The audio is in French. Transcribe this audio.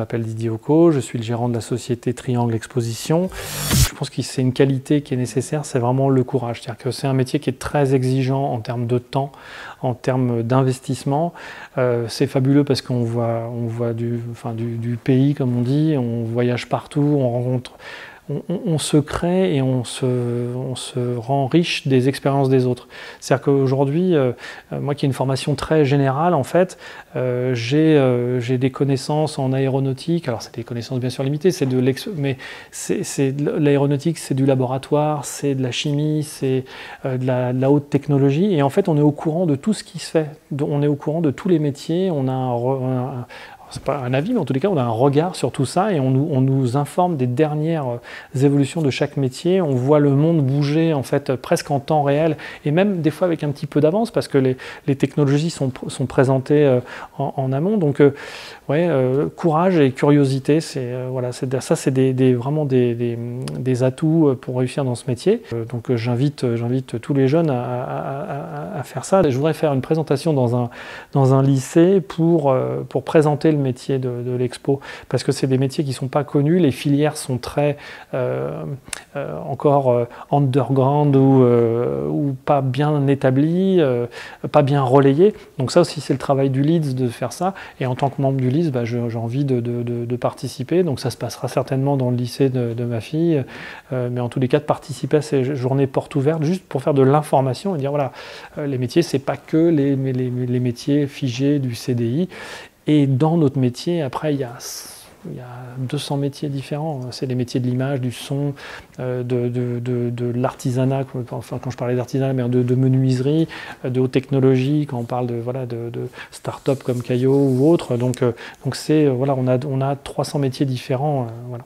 m'appelle Didier Occo, je suis le gérant de la société Triangle Exposition. Je pense que c'est une qualité qui est nécessaire, c'est vraiment le courage. C'est-à-dire que c'est un métier qui est très exigeant en termes de temps, en termes d'investissement. C'est fabuleux parce qu'on voit du pays, comme on dit, on voyage partout, on rencontre... On se crée et on se rend riche des expériences des autres. C'est-à-dire qu'aujourd'hui, moi qui ai une formation très générale, en fait, j'ai des connaissances en aéronautique. Alors c'est des connaissances bien sûr limitées, mais l'aéronautique, c'est du laboratoire, c'est de la chimie, c'est de la haute technologie. Et en fait, on est au courant de tout ce qui se fait. On est au courant de tous les métiers. On a c'est pas un avis, mais en tous les cas, on a un regard sur tout ça et on nous informe des dernières évolutions de chaque métier. On voit le monde bouger en fait presque en temps réel et même des fois avec un petit peu d'avance parce que les technologies sont présentées en amont. Donc, courage et curiosité, voilà, ça c'est vraiment des atouts pour réussir dans ce métier. Donc, j'invite tous les jeunes à faire ça. Je voudrais faire une présentation dans un lycée pour présenter le métier de l'expo, parce que c'est des métiers qui ne sont pas connus, les filières sont très encore underground ou pas bien établies, pas bien relayées. Donc ça aussi c'est le travail du LEADS de faire ça, et en tant que membre du LEADS, j'ai envie de participer, donc ça se passera certainement dans le lycée de ma fille, mais en tous les cas de participer à ces journées portes ouvertes, juste pour faire de l'information et dire voilà, les métiers c'est pas que les métiers figés du CDI. Et dans notre métier, après, il y a 200 métiers différents. C'est les métiers de l'image, du son, de l'artisanat, enfin, quand je parlais d'artisanat, mais de menuiserie, de haute technologie, quand on parle de start-up comme Caillot ou autre. Donc voilà, on a 300 métiers différents. Voilà.